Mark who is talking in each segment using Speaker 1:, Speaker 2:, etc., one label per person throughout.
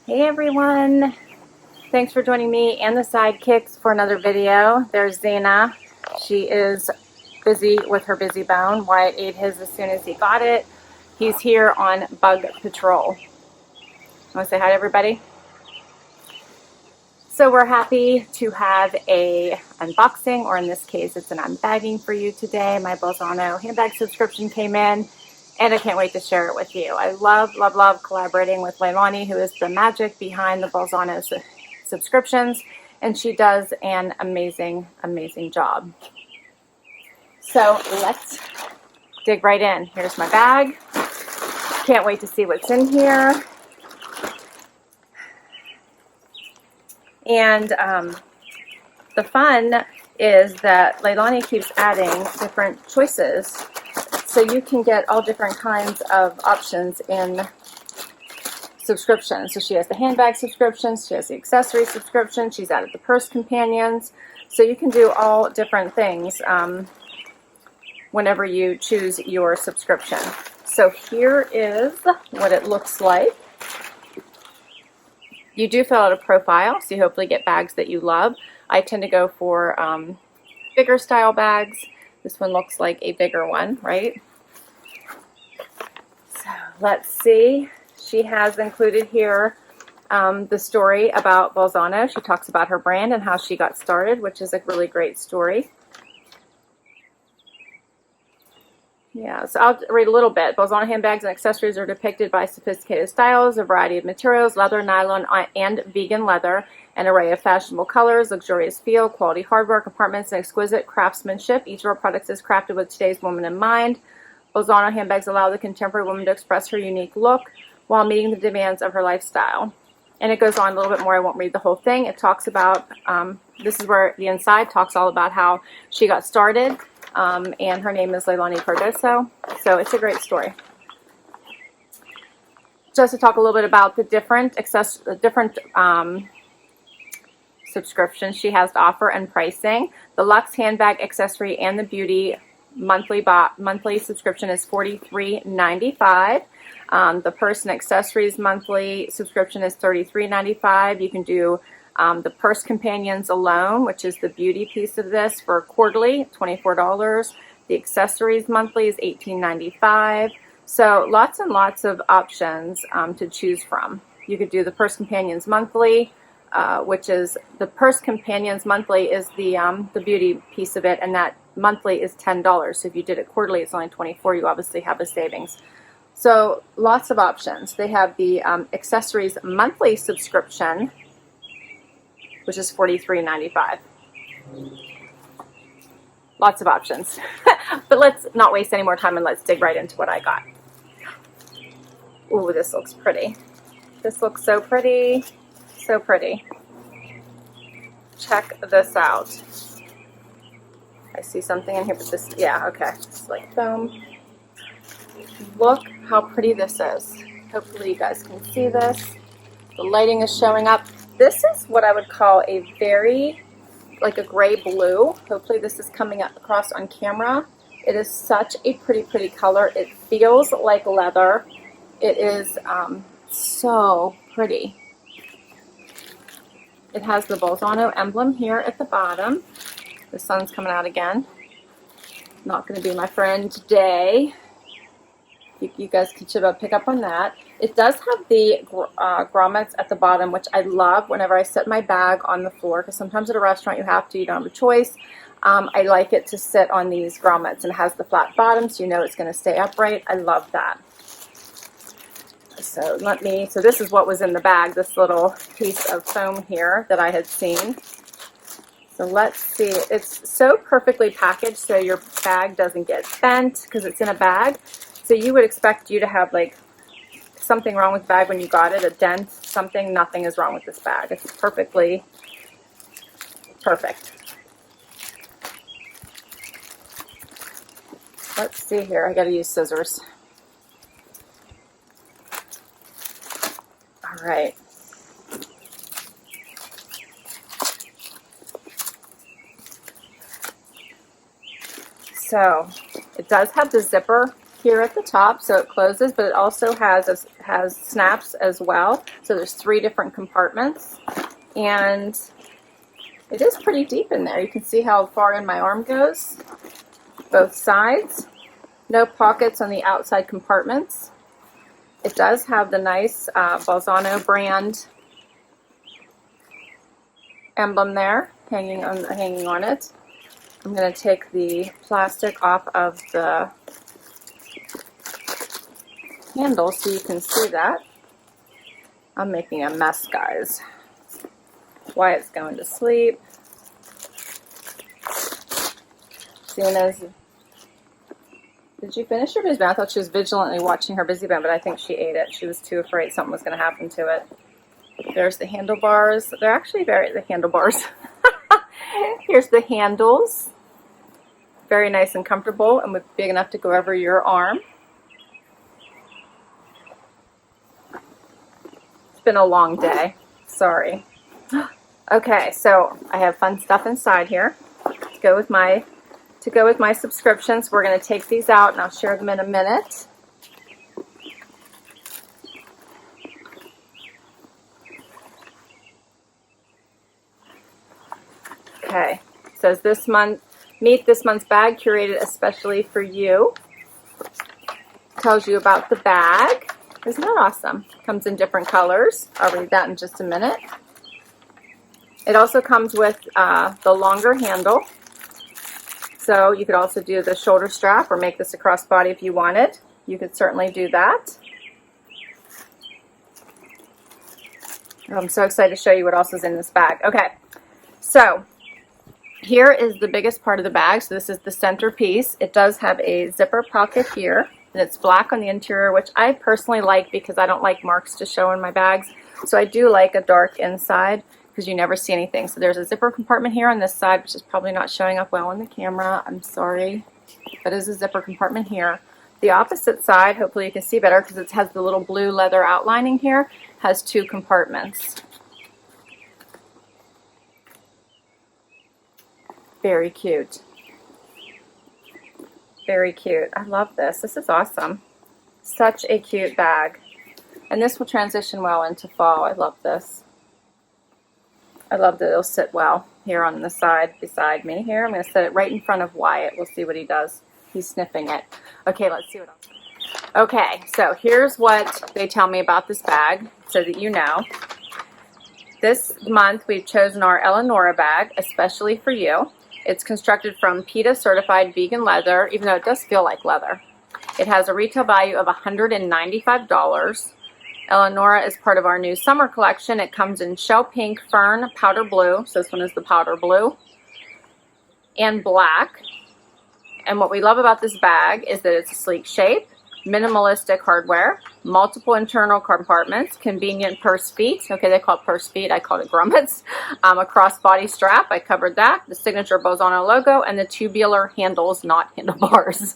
Speaker 1: Hey everyone, thanks for joining me and the sidekicks for another video. There's Zena. She is busy with her busy bone. Wyatt ate his as soon as he got it. He's here on bug patrol. Want to say hi to everybody? So we're happy to have a unboxing, or in this case it's an unbagging for you today. My Bolzano handbag subscription came in and I can't wait to share it with you. I love, love, love collaborating with Leilani, who is the magic behind the Bolzano subscriptions, and she does an amazing, amazing job. So let's dig right in. Here's my bag. Can't wait to see what's in here. And the fun is that Leilani keeps adding different choices, so you can get all different kinds of options in subscriptions. So she has the handbag subscriptions, she has the accessory subscription, she's added the purse companions. So you can do all different things whenever you choose your subscription. So here is what it looks like. You do fill out a profile, so you hopefully get bags that you love. I tend to go for bigger style bags. This one looks like a bigger one, right? So let's see. She has included here the story about Bolzano. She talks about her brand and how she got started, which is a really great story. Yeah, so I'll read a little bit. Bolzano handbags and accessories are depicted by sophisticated styles, a variety of materials, leather, nylon, and vegan leather, an array of fashionable colors, luxurious feel, quality hardware, compartments, and exquisite craftsmanship. Each of our products is crafted with today's woman in mind. Bolzano handbags allow the contemporary woman to express her unique look while meeting the demands of her lifestyle. And it goes on a little bit more. I won't read the whole thing. It talks about, this is where the inside talks all about how she got started. And her name is Leilani Cardoso, so it's a great story. Just to talk a little bit about the different subscriptions she has to offer and pricing. The Lux handbag, accessory, and the beauty monthly subscription is $43.95. The purse and accessories monthly subscription is $33.95. You can do the purse companions alone, which is the beauty piece of this, for quarterly, $24. The accessories monthly is $18.95. So lots and lots of options to choose from. You could do the purse companions monthly, which is the purse companions monthly is the beauty piece of it, and that monthly is $10. So if you did it quarterly, it's only $24. You obviously have a savings. So lots of options. They have the accessories monthly subscription, which is $43.95. Lots of options. But let's not waste any more time and let's dig right into what I got. Ooh, this looks pretty. This looks so pretty. So pretty. Check this out. I see something in here, but this, yeah, okay. It's like foam. Look how pretty this is. Hopefully you guys can see this. The lighting is showing up. This is what I would call a very, like a gray blue. Hopefully this is coming up across on camera. It is such a pretty, pretty color. It feels like leather. It is so pretty. It has the Bolzano emblem here at the bottom. The sun's coming out again. Not going to be my friend today. You guys should pick up on that. It does have the grommets at the bottom, which I love whenever I set my bag on the floor, because sometimes at a restaurant you have to, you don't have a choice. I like it to sit on these grommets, and it has the flat bottom, so you know it's going to stay upright. I love that. So so this is what was in the bag, this little piece of foam here that I had seen. So let's see, it's so perfectly packaged so your bag doesn't get bent because it's in a bag. So you would expect you to have like something wrong with the bag when you got it, a dent, something. Nothing is wrong with this bag. It's perfectly perfect. Let's see here. I got to use scissors. All right. So it does have the zipper here at the top, so it closes, but it also has snaps as well. So there's 3 different compartments, and it is pretty deep in there. You can see how far in my arm goes, both sides. No pockets on the outside compartments. It does have the nice Bolzano brand emblem there hanging on it. I'm going to take the plastic off of the handle so you can see that. I'm making a mess, guys. Wyatt's going to sleep. Sienna's... Did you finish your busy band? I thought she was vigilantly watching her busy band, but I think she ate it. She was too afraid something was going to happen to it. There's the handlebars. They're actually the handlebars. Here's the handles. Very nice and comfortable and big enough to go over your arm. It's been a long day. Sorry. Okay, so I have fun stuff inside here to go with my subscriptions. We're going to take these out and I'll share them in a minute. Okay, it says this month, meet this month's bag curated especially for you. Tells you about the bag. Isn't that awesome? Comes in different colors. I'll read that in just a minute. It also comes with the longer handle. So you could also do the shoulder strap or make this a crossbody if you wanted. You could certainly do that. I'm so excited to show you what else is in this bag. Okay, so here is the biggest part of the bag. So this is the center piece. It does have a zipper pocket here, and it's black on the interior, which I personally like because I don't like marks to show in my bags. So I do like a dark inside because you never see anything. So there's a zipper compartment here on this side, which is probably not showing up well on the camera. I'm sorry. But it is a zipper compartment here. The opposite side, hopefully you can see better because it has the little blue leather outlining here, has 2 compartments. Very cute. Very cute. I love this. This is awesome. Such a cute bag. And this will transition well into fall. I love this. I love that it'll sit well here on the side beside me here. I'm going to set it right in front of Wyatt. We'll see what he does. He's sniffing it. Okay, let's see what else. Okay, so here's what they tell me about this bag so that you know. This month we've chosen our Eleanora bag, especially for you. It's constructed from PETA certified vegan leather, even though it does feel like leather. It has a retail value of $195. Eleanora is part of our new summer collection. It comes in shell pink, fern, powder blue. So this one is the powder blue. And black. And what we love about this bag is that it's a sleek shape, minimalistic hardware, multiple internal compartments, convenient purse feet. Okay, they call it purse feet. I call it grommets. A crossbody strap. I covered that. The signature Bolzano logo and the tubular handles, not handlebars.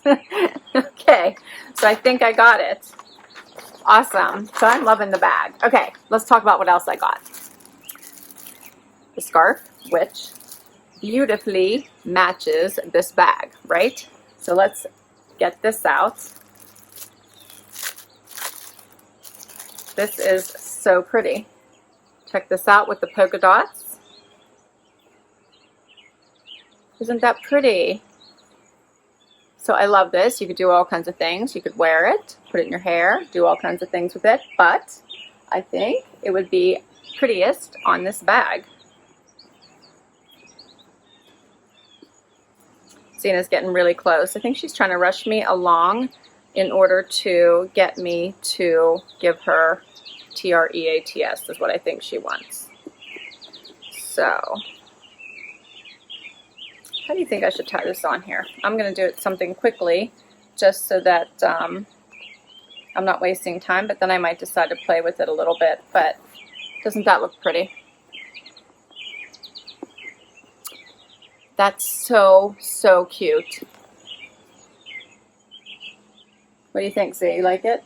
Speaker 1: Okay, so I think I got it. Awesome. So I'm loving the bag. Okay, let's talk about what else I got. The scarf, which beautifully matches this bag, right? So let's get this out. This is so pretty. Check this out with the polka dots. Isn't that pretty? So I love this. You could do all kinds of things. You could wear it, put it in your hair, do all kinds of things with it, but I think it would be prettiest on this bag. Sienna's getting really close. I think she's trying to rush me along in order to get me to give her TREATS is what I think she wants. So, how do you think I should tie this on here? I'm going to do it something quickly just so that I'm not wasting time, but then I might decide to play with it a little bit. But doesn't that look pretty? That's so, so cute. What do you think, Z? You like it?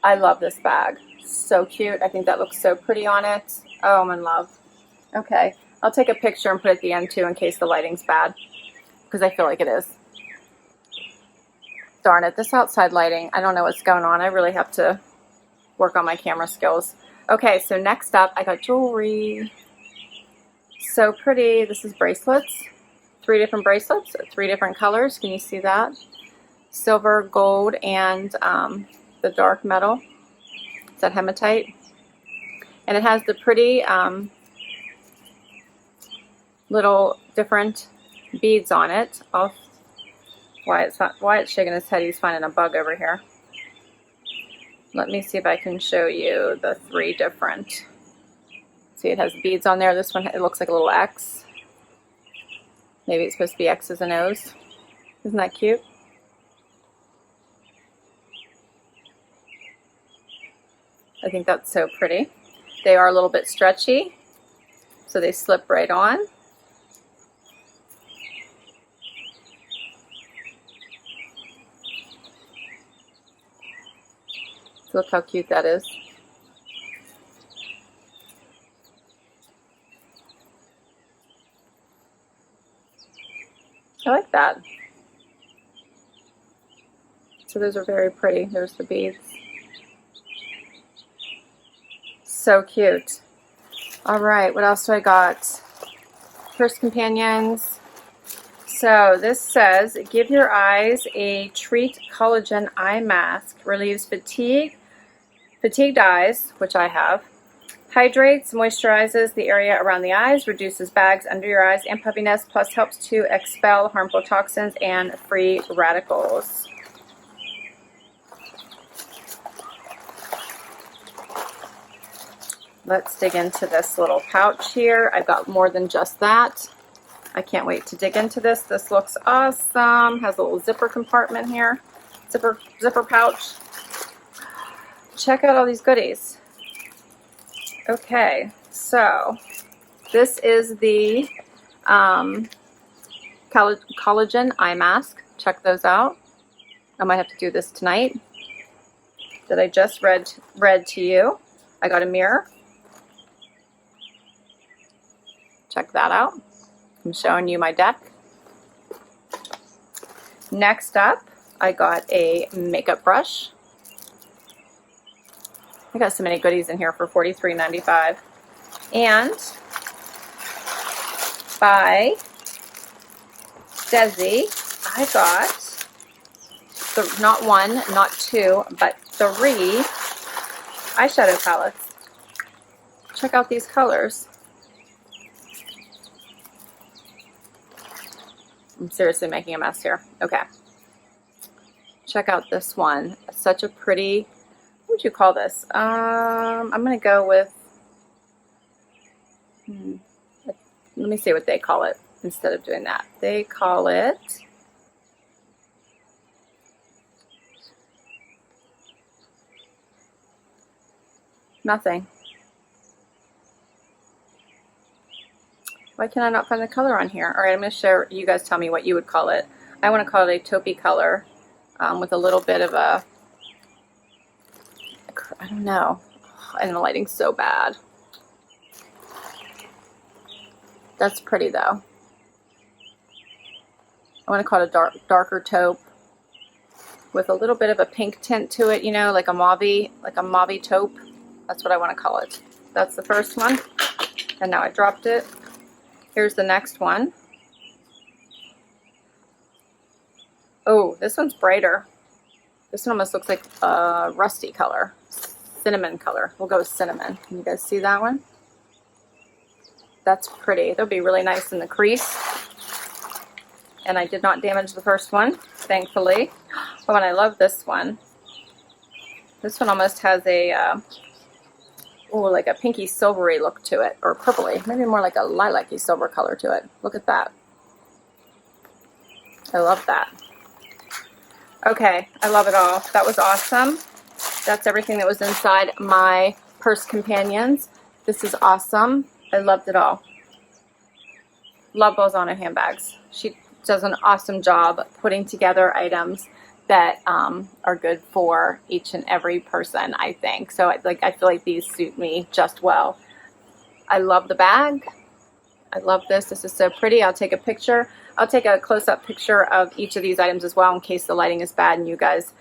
Speaker 1: I love this bag. So cute. I think that looks so pretty on it. Oh, I'm in love. Okay. I'll take a picture and put it at the end too in case the lighting's bad, because I feel like it is. Darn it, this outside lighting, I don't know what's going on. I really have to work on my camera skills. Okay, so next up, I got jewelry. So pretty. This is bracelets. 3 different bracelets, 3 different colors. Can you see that? Silver, gold, and the dark metal. Is that hematite? And it has the pretty little different beads on it. Wyatt's shaking his head. He's finding a bug over here. Let me see if I can show you the 3 different. See, it has beads on there. This one, it looks like a little X. Maybe it's supposed to be X's and O's. Isn't that cute? I think that's so pretty. They are a little bit stretchy, so they slip right on. Look how cute that is. I like that. So those are very pretty. There's the beads. So cute. All right, what else do I got? Purse companions. So this says, give your eyes a treat collagen eye mask. Relieves fatigued eyes, which I have. Hydrates, moisturizes the area around the eyes, reduces bags under your eyes and puffiness, plus helps to expel harmful toxins and free radicals. Let's dig into this little pouch here. I've got more than just that. I can't wait to dig into this. This looks awesome. Has a little zipper compartment here. Zipper pouch. Check out all these goodies. Okay, so this is the collagen eye mask. Check those out. I might have to do this tonight. That I just read to you. I got a mirror. Check that out. I'm showing you my deck. Next up, I got a makeup brush. I got so many goodies in here for $43.95. And by Desi, I got not 1, not 2, but 3 eyeshadow palettes. Check out these colors. I'm seriously making a mess here. Okay. Check out this one. Such a pretty, what would you call this? I'm going to go with, let me see what they call it instead of doing that. They call it, nothing. Why can I not find the color on here? All right, I'm going to share. You guys tell me what you would call it. I want to call it a taupey color with a little bit of a, I don't know. And the lighting's so bad. That's pretty though. I want to call it a darker taupe with a little bit of a pink tint to it, you know, like a mauve taupe. That's what I want to call it. That's the first one. And now I dropped it. Here's the next one. Oh, this one's brighter. This one almost looks like a rusty color. Cinnamon color. We'll go with cinnamon. Can you guys see that one? That's pretty. That'll be really nice in the crease. And I did not damage the first one, thankfully. Oh, and I love this one. This one almost has a like a pinky silvery look to it, or purpley, maybe more like a lilac-y silver color to it. Look at that. I love that. Okay, I love it all. That was awesome. That's everything that was inside my purse companions. This is awesome. I loved it all. Love Bolzano Handbags. She does an awesome job putting together items that are good for each and every person, I think. So I feel like these suit me just well. I love the bag. I love this. This is so pretty. I'll take a picture. I'll take a close-up picture of each of these items as well in case the lighting is bad and you guys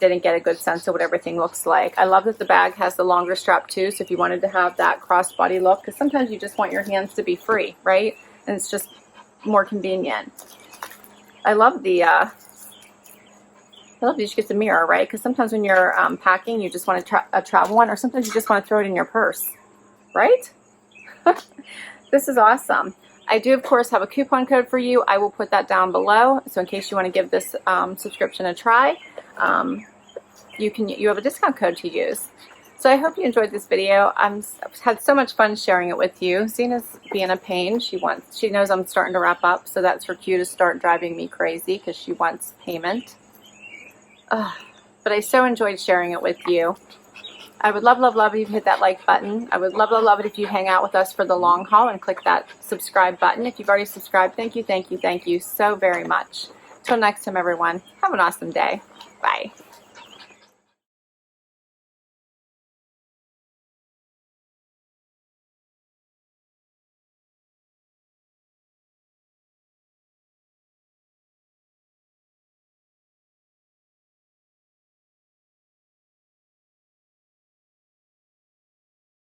Speaker 1: didn't get a good sense of what everything looks like. I love that the bag has the longer strap too, so if you wanted to have that crossbody look, because sometimes you just want your hands to be free, right? And it's just more convenient. I love the you should get the mirror, right? Because sometimes when you're packing, you just want a travel one, or sometimes you just want to throw it in your purse, right? This is awesome. I do, of course, have a coupon code for you. I will put that down below. So in case you want to give this subscription a try, you have a discount code to use. So I hope you enjoyed this video. I've had so much fun sharing it with you. Zena's being a pain. She knows I'm starting to wrap up, so that's her cue to start driving me crazy because she wants payment. But I so enjoyed sharing it with you. I would love, love, love if you hit that like button. I would love, love, love it if you hang out with us for the long haul and click that subscribe button. If you've already subscribed, thank you, thank you, thank you so very much. Till next time, everyone, have an awesome day. Bye.